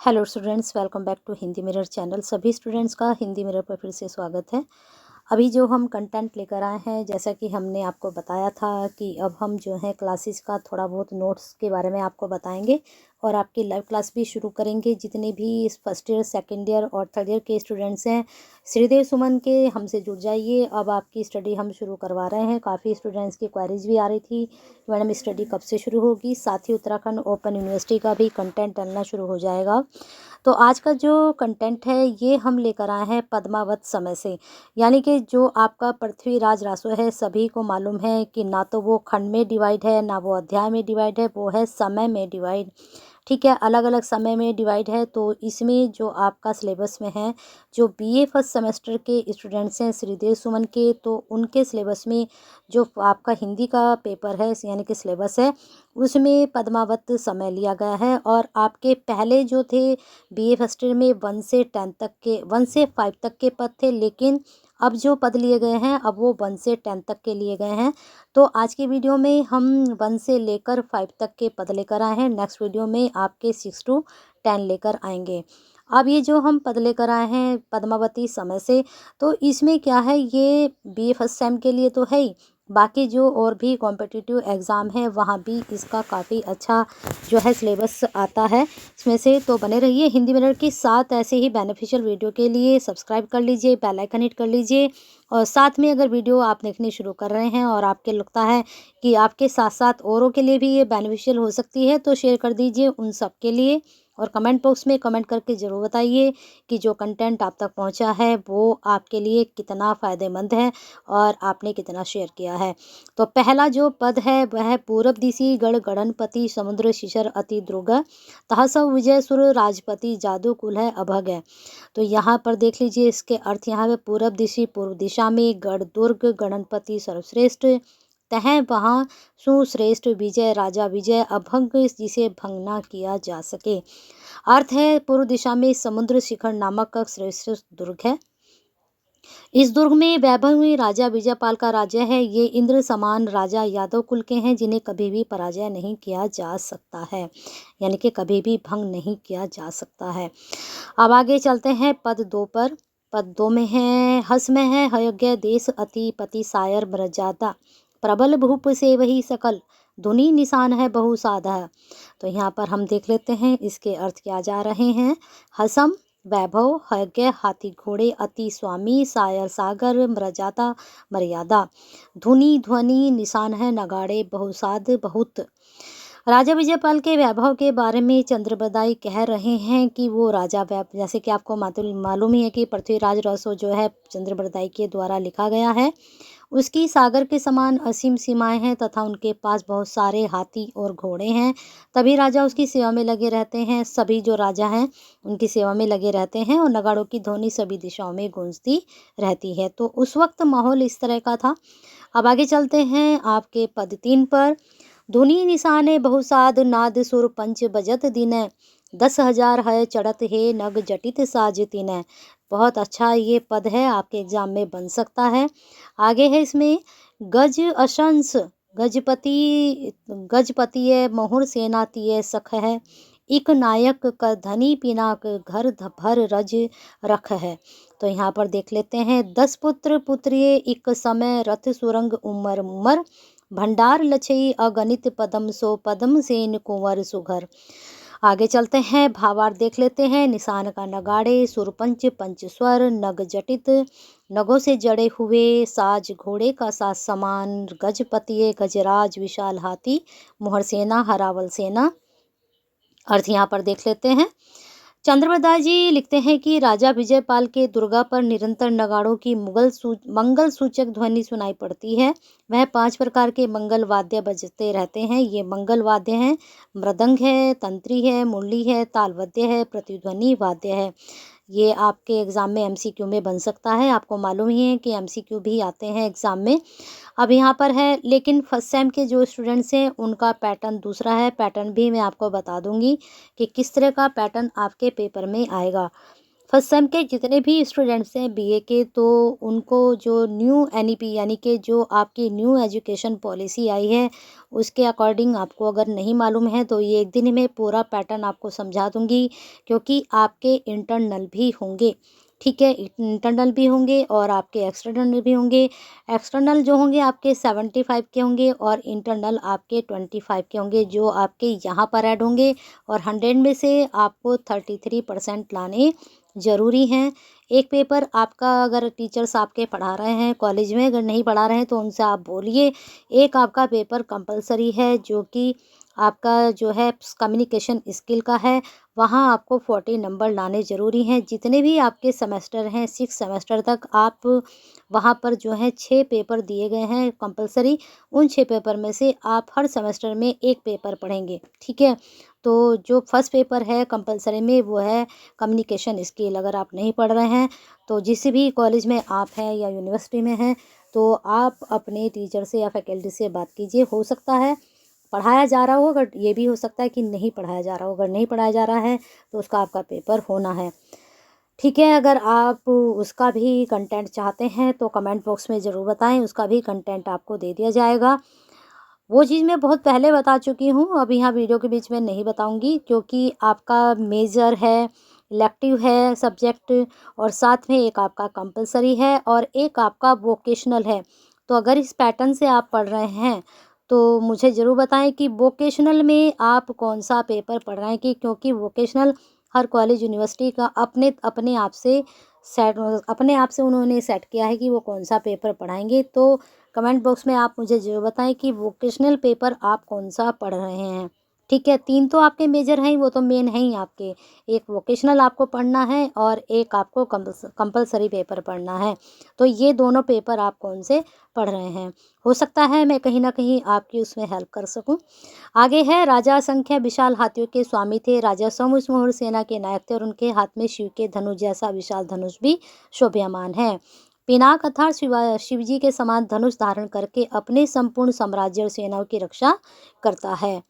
Hello students, welcome back to Hindi mirror channel. सभी students का Hindi mirror पर फिर से स्वागत है। अभी जो हम कंटेंट लेकर आए हैं, जैसा कि हमने आपको बताया था कि अब हम जो है क्लासेस का थोड़ा बहुत नोट्स के बारे में आपको बताएंगे और आपकी लाइव क्लास भी शुरू करेंगे। जितने भी इस फर्स्ट ईयर, सेकंड ईयर और थर्ड ईयर के स्टूडेंट्स हैं, श्रीदेव सुमन के हमसे जुड़ जाइए। अब आपकी स्टडी हम शुरू करवा रहे हैं। काफ़ी स्टूडेंट्स की क्वेरीज भी आ रही थी, मैडम स्टडी कब से शुरू होगी। साथ ही उत्तराखंड ओपन यूनिवर्सिटी का भी कंटेंट डलना शुरू हो जाएगा। तो आज का जो कंटेंट है ये हम लेकर आए हैं पद्मावत समय से, यानी कि जो आपका पृथ्वीराज रासो है, सभी को मालूम है कि ना तो वो खंड में डिवाइड है, ना वो अध्याय में डिवाइड है, वो है समय में डिवाइड। ठीक है, अलग अलग समय में डिवाइड है। तो इसमें जो आपका सिलेबस में है, जो बीए फर्स्ट सेमेस्टर के स्टूडेंट्स हैं श्रीदेव सुमन के, तो उनके सिलेबस में जो आपका हिंदी का पेपर है यानी कि सिलेबस है, उसमें पद्मावत समय लिया गया है। और आपके पहले जो थे बीए फर्स्ट ईयर में 1 से 5 तक के पद थे, लेकिन अब जो पद लिए गए हैं अब वो 1 से 10 तक के लिए गए हैं। तो आज की वीडियो में हम 1 से लेकर 5 तक के पद लेकर आए हैं। नेक्स्ट वीडियो में आपके 6 to 10 लेकर आएंगे। अब ये जो हम पद लेकर आए हैं पद्मावती समय से, तो इसमें क्या है, ये बी फर्स्ट सेम के लिए तो है ही, बाकी जो और भी कॉम्पिटिटिव एग्ज़ाम है वहाँ भी इसका काफ़ी अच्छा जो है सिलेबस आता है इसमें से। तो बने रहिए हिंदी मिरर के साथ। ऐसे ही बेनिफिशियल वीडियो के लिए सब्सक्राइब कर लीजिए, बेल आइकन हिट कर लीजिए। और साथ में अगर वीडियो आप देखनी शुरू कर रहे हैं और आपके लगता है कि आपके साथ साथ औरों के लिए भी ये बेनिफिशियल हो सकती है, तो शेयर कर दीजिए उन सब के लिए। और कमेंट बॉक्स में कमेंट करके ज़रूर बताइए कि जो कंटेंट आप तक पहुंचा है वो आपके लिए कितना फ़ायदेमंद है और आपने कितना शेयर किया है। तो पहला जो पद है वह है पूरब दिशि गढ़ गणनपति समुद्र शिशर अति द्रुग तहसव विजय सुर राजपति जादू कुल है अभग है। तो यहाँ पर देख लीजिए इसके अर्थ। यहाँ पे पूर्व दिशा में गढ़ दुर्ग गणनपति सर्वश्रेष्ठ, तह वहाँ सुश्रेष्ठ विजय राजा विजय अभंग जिसे भंग ना किया जा सके। अर्थ है पूर्व दिशा में समुद्र शिखर नामक श्रेष्ठ दुर्ग है। इस दुर्ग में वैभवी राजा विजयपाल का राज्य है। ये इंद्र समान राजा यादव कुल के हैं जिन्हें कभी भी पराजय नहीं किया जा सकता है, यानी कि कभी भी भंग नहीं किया जा सकता है। अब आगे चलते हैं पद 2 पर। पद 2 में है हस में है हयोग्य देश अति पति सायर ब्रजादा प्रबल भूप से वही सकल धुनी निशान है बहु साधा। तो यहाँ पर हम देख लेते हैं इसके अर्थ क्या जा रहे हैं। हसम वैभव, हयज्ञ हाथी घोड़े, अति स्वामी, सायर सागर, मृजाता मर्यादा, धुनी ध्वनि निशान है नगाड़े बहुसाद बहुत। राजा विजयपाल के वैभव के बारे में चंद्रबरदाई कह रहे हैं कि वो राजा वैभव, जैसे कि आपको मालूम ही है कि पृथ्वीराज रसो जो है चंद्रबरदाई के द्वारा लिखा गया है, उसकी सागर के समान असीम सीमाएं हैं तथा उनके पास बहुत सारे हाथी और घोड़े हैं। तभी राजा उसकी सेवा में लगे रहते हैं। सभी जो राजा हैं उनकी सेवा में लगे रहते हैं और नगाड़ों की ध्वनि सभी दिशाओं में गूंजती रहती है। तो उस वक्त माहौल इस तरह का था। अब आगे चलते हैं आपके पद 3 पर। धुनी निशाने बहुसाद नाद सुर पंच बजत दिन 10,000 है चढ़त है नग जटित साज तीन। बहुत अच्छा ये पद है, आपके एग्जाम में बन सकता है। आगे है इसमें गज अशंस गजपति मोहर सेनाती सख है इक नायक का धनी पिनाक घर भर रज रख है। तो यहाँ पर देख लेते हैं 10 पुत्र पुत्रिये इक समय रथ सुरंग उमर उमर भंडार लछई अगणित पदम सो पदम सेन कुंवर सुघर। आगे चलते हैं भावार्थ देख लेते हैं। निशान का नगाड़े सुरपंच पंच स्वर नग जटित नगों से जड़े हुए साज घोड़े का साज समान गजपति गजराज विशाल हाथी मोहर सेना हरावल सेना। अर्थ यहाँ पर देख लेते हैं। चंद्रबरदाई जी लिखते हैं कि राजा विजयपाल के दुर्गा पर निरंतर नगाड़ों की मंगल सूचक ध्वनि सुनाई पड़ती है। वह 5 प्रकार के मंगल वाद्य बजते रहते हैं। ये मंगल वाद्य हैं, मृदंग है, तंत्री है, मुरली है, तालवाद्य है, प्रतिध्वनि वाद्य है। ये आपके एग्ज़ाम में एमसीक्यू में बन सकता है। आपको मालूम ही है कि एमसीक्यू भी आते हैं एग्ज़ाम में। अब यहाँ पर है, लेकिन फर्स्ट सेम के जो स्टूडेंट्स हैं उनका पैटर्न दूसरा है। पैटर्न भी मैं आपको बता दूंगी कि किस तरह का पैटर्न आपके पेपर में आएगा। फर्स्ट सेम के जितने भी स्टूडेंट्स हैं बीए के, तो उनको जो न्यू एनईपी यानी कि जो आपकी न्यू एजुकेशन पॉलिसी आई है उसके अकॉर्डिंग आपको अगर नहीं मालूम है तो ये एक दिन में पूरा पैटर्न आपको समझा दूंगी, क्योंकि आपके इंटरनल भी होंगे। ठीक है, इंटरनल भी होंगे और आपके एक्सटर्नल भी होंगे। एक्सटर्नल जो होंगे आपके 75 के होंगे और इंटरनल आपके 25 के होंगे, जो आपके यहाँ पर ऐड होंगे। और 100 में से आपको 33% लाने ज़रूरी हैं। एक पेपर आपका अगर टीचर्स आपके पढ़ा रहे हैं कॉलेज में, अगर नहीं पढ़ा रहे हैं तो उनसे आप बोलिए। एक आपका पेपर कंपलसरी है जो कि आपका जो है कम्युनिकेशन स्किल का है, वहाँ आपको 40 नंबर लाने ज़रूरी हैं। जितने भी आपके सेमेस्टर हैं 6 सेमेस्टर तक, आप वहाँ पर जो है 6 पेपर दिए गए हैं कंपलसरी। उन 6 पेपर में से आप हर सेमेस्टर में एक पेपर पढ़ेंगे। ठीक है, तो जो फर्स्ट पेपर है कंपलसरी में वो है कम्युनिकेशन स्किल। अगर आप नहीं पढ़ रहे हैं तो जिस भी कॉलेज में आप हैं या यूनिवर्सिटी में हैं, तो आप अपने टीचर से या फैकल्टी से बात कीजिए। हो सकता है पढ़ाया जा रहा हो, अगर ये भी हो सकता है कि नहीं पढ़ाया जा रहा हो। अगर नहीं पढ़ाया जा रहा है तो उसका आपका पेपर होना है। ठीक है, अगर आप उसका भी कंटेंट चाहते हैं तो कमेंट बॉक्स में ज़रूर बताएं, उसका भी कंटेंट आपको दे दिया जाएगा। वो चीज़ मैं बहुत पहले बता चुकी हूँ, अब यहाँ वीडियो के बीच में नहीं बताऊँगी, क्योंकि आपका मेजर है, इलेक्टिव है सब्जेक्ट, और साथ में एक आपका कंपलसरी है और एक आपका वोकेशनल है। तो अगर इस पैटर्न से आप पढ़ रहे हैं तो मुझे ज़रूर बताएं कि वोकेशनल में आप कौन सा पेपर पढ़ रहे हैं, कि क्योंकि वोकेशनल हर कॉलेज यूनिवर्सिटी का अपने अपने आप से सेट, अपने आप से उन्होंने सेट किया है कि वो कौन सा पेपर पढ़ाएंगे। तो कमेंट बॉक्स में आप मुझे ज़रूर बताएं कि वोकेशनल पेपर आप कौन सा पढ़ रहे हैं। ठीक है, 3 तो आपके मेजर हैं, वो तो मेन हैं ही आपके। एक वोकेशनल आपको पढ़ना है और एक आपको कंपलसरी पेपर पढ़ना है। तो ये दोनों पेपर आप कौन से पढ़ रहे हैं, हो सकता है मैं कहीं ना कहीं आपकी उसमें हेल्प कर सकूं। आगे है, राजा असंख्य विशाल हाथियों के स्वामी थे, राजा समूह सेना के नायक थे और उनके हाथ में शिव के धनुष जैसा विशाल धनुष भी शोभायमान है। पिनाक अर्थात शिवजी के समान धनुष धारण करके अपने संपूर्ण साम्राज्य और सेनाओं की रक्षा करता है।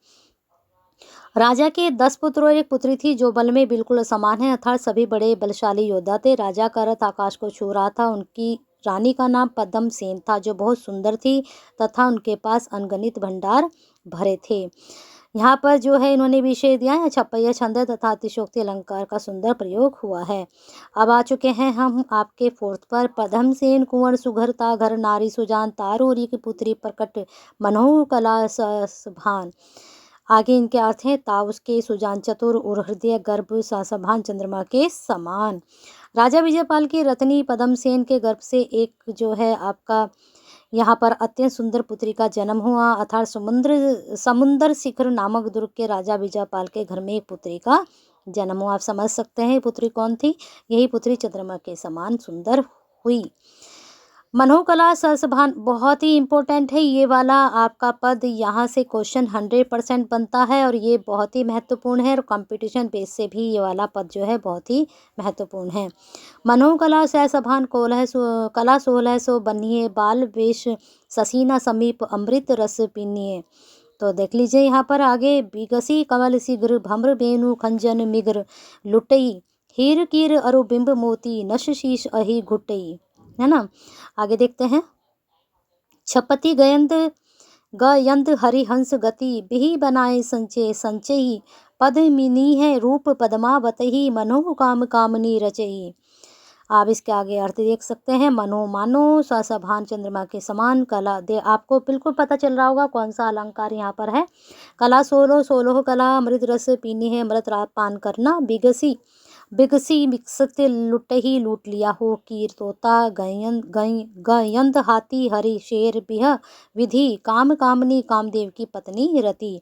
राजा के 10 पुत्र और एक पुत्री थी जो बल में बिल्कुल समान है, अर्थात सभी बड़े बलशाली योद्धा थे। राजा का रथ आकाश को छू रहा था। उनकी रानी का नाम पद्म सेन था जो बहुत सुंदर थी तथा उनके पास अनगणित भंडार भरे थे। यहाँ पर जो है इन्होंने विषय दिया है, छपैया छंद तथा अतिशोक्ति अलंकार का सुंदर प्रयोग हुआ है। अब आ चुके हैं हम आपके फोर्थ पर। पद्म सेन कुंवर सुघरता घर नारी सुजान तारूरी की पुत्री प्रकट मनोह कला सभान। आगे इनके अर्थ हैं, ताव उसके सुजान चतुर और हृदय गर्भ सभान चंद्रमा के समान। राजा विजयपाल की रत्नी पद्म सेन के गर्भ से एक जो है आपका यहाँ पर अत्यंत सुंदर पुत्री का जन्म हुआ, अर्थात समुद्र शिखर नामक दुर्ग के राजा विजयपाल के घर में एक पुत्री का जन्म हुआ। आप समझ सकते हैं पुत्री कौन थी, यही पुत्री चंद्रमा के समान सुंदर हुई। मनोकला सरसभान बहुत ही इम्पोर्टेंट है ये वाला आपका पद, यहाँ से क्वेश्चन 100% बनता है और ये बहुत ही महत्वपूर्ण है और कंपटीशन बेस से भी ये वाला पद जो है बहुत ही महत्वपूर्ण है। मनोकला सहसभान कला 16 सो बनिए बाल वेश ससीना समीप अमृत रस पीनिए। तो देख लीजिए यहाँ पर आगे, बिगसी कमल शीघ्र भम्र बेनु खंजन मिग्र लुटई हीर कीर अरु बिंब मोती नश शीश अहि घुटई, है ना। आगे देखते हैं, छपति गयंत हरिहंस गति बिहि बनाए संचय संचयी पद्मिनी है रूप पद्मावतही मनोह काम कामनी रचयी। आप इसके आगे अर्थ देख सकते हैं, मनो मानो सभान चंद्रमा के समान कला दे। आपको बिल्कुल पता चल रहा होगा कौन सा अलंकार यहाँ पर है। कला 16 कला अमृत रस पीनी है अमृत पान करना। बिगसी विकसित लुट ही लूट लिया हो कीर तोता गयंत हाथी हरि शेर बिह विधि काम कामनी कामदेव की पत्नी रति।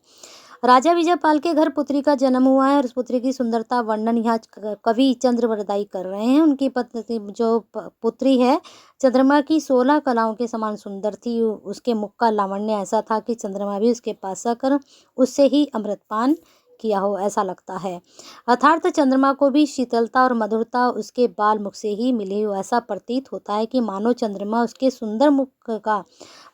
राजा विजयपाल के घर पुत्री का जन्म हुआ है और उस पुत्री की सुंदरता वर्णन यहाँ कवि चंद्रवरदाई कर रहे हैं। उनकी पत्नी जो पुत्री है चंद्रमा की 16 कलाओं के समान सुंदर थी। उसके मुख का लावण्य ऐसा था कि चंद्रमा भी उसके पास आकर उससे ही अमृतपान किया हो ऐसा लगता है। अर्थात चंद्रमा को भी शीतलता और मधुरता उसके बाल मुख से ही मिली हो ऐसा प्रतीत होता है कि मानो चंद्रमा उसके सुंदर मुख का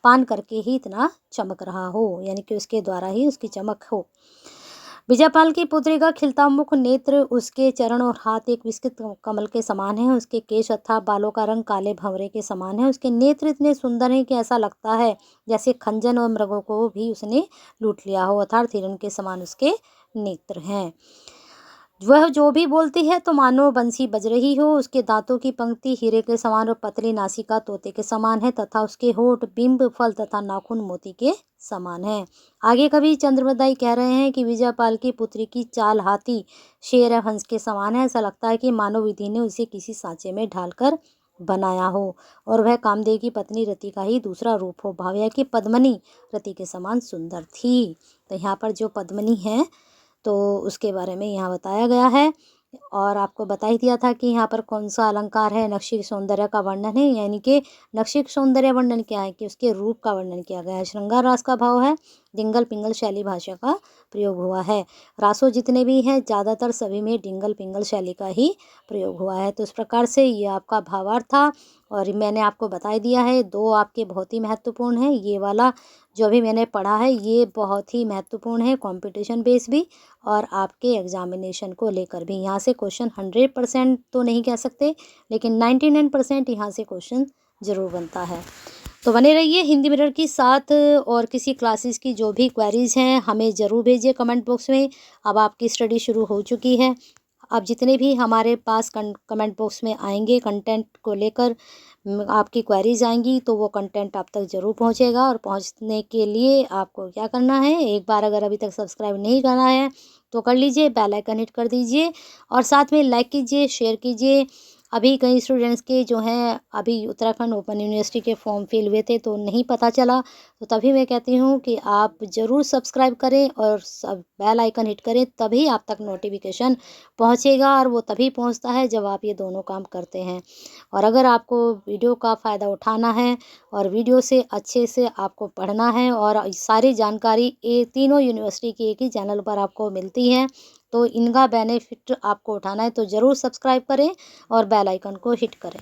पान करके ही इतना चमक रहा हो, यानी कि उसके द्वारा ही उसकी चमक हो। विजयपाल की पुत्री का खिलता मुख, नेत्र, उसके चरण और हाथ एक विस्तृत कमल के समान है। उसके केश अथवा बालों का रंग काले भंवरे के समान है। उसके नेत्र इतने सुंदर हैं कि ऐसा लगता है जैसे खंजन और मृगों को भी उसने लूट लिया हो, अर्थात हिरण के समान उसके नेत्र हैं। वह जो भी बोलती है तो मानो बंसी बज रही हो। उसके दांतों की पंक्ति हीरे के समान और पतली नासिका तोते के समान है तथा उसके होठ बिंब फल तथा नाखून मोती के समान है। आगे कवि चंद्रमदाई कह रहे हैं कि विजयपाल की पुत्री की चाल हाथी, शेर या हंस के समान है। ऐसा लगता है कि मानव विधि ने उसे किसी सांचे में ढालकर बनाया हो और वह कामदेव की पत्नी रति का ही दूसरा रूप हो। भाव यह कि पद्मनी रति के समान सुंदर थी। तो यहाँ पर जो पद्मनी है तो उसके बारे में यहाँ बताया गया है और आपको बता ही दिया था कि यहाँ पर कौन सा अलंकार है, नक्षिक सौंदर्य का वर्णन है, यानी कि नक्षिक सौंदर्य वर्णन क्या है कि उसके रूप का वर्णन किया गया है। श्रृंगार रास का भाव है, डिंगल पिंगल शैली भाषा का प्रयोग हुआ है। रासों जितने भी हैं ज़्यादातर सभी में डिंगल पिंगल शैली का ही प्रयोग हुआ है। तो इस प्रकार से ये आपका भावार्थ था और मैंने आपको बता दिया है। दो आपके बहुत ही महत्वपूर्ण हैं। ये वाला जो भी मैंने पढ़ा है ये बहुत ही महत्वपूर्ण है, कंपटीशन बेस भी और आपके एग्जामिनेशन को लेकर भी। यहाँ से क्वेश्चन 100% तो नहीं कह सकते लेकिन 99% यहाँ से क्वेश्चन ज़रूर बनता है। तो बने रहिए हिंदी मिरर की साथ और किसी क्लासेस की जो भी क्वेरीज़ हैं हमें ज़रूर भेजिए कमेंट बॉक्स में। अब आपकी स्टडी शुरू हो चुकी है। अब जितने भी हमारे पास कमेंट बॉक्स में आएंगे कंटेंट को लेकर आपकी क्वेरीज आएंगी तो वो कंटेंट आप तक ज़रूर पहुंचेगा। और पहुंचने के लिए आपको क्या करना है, एक बार अगर अभी तक सब्सक्राइब नहीं करना है तो कर लीजिए, बेल आइकन हिट कर दीजिए और साथ में लाइक कीजिए, शेयर कीजिए। अभी कई स्टूडेंट्स के जो हैं अभी उत्तराखंड ओपन यूनिवर्सिटी के फॉर्म फिल हुए थे तो नहीं पता चला, तो तभी मैं कहती हूँ कि आप ज़रूर सब्सक्राइब करें और सब बेल आइकन हिट करें, तभी आप तक नोटिफिकेशन पहुँचेगा और वो तभी पहुँचता है जब आप ये दोनों काम करते हैं। और अगर आपको वीडियो का फ़ायदा उठाना है और वीडियो से अच्छे से आपको पढ़ना है और सारी जानकारी ये तीनों यूनिवर्सिटी की एक ही चैनल पर आपको मिलती है तो इनका बेनिफिट आपको उठाना है तो ज़रूर सब्सक्राइब करें और बेल आइकन को हिट करें।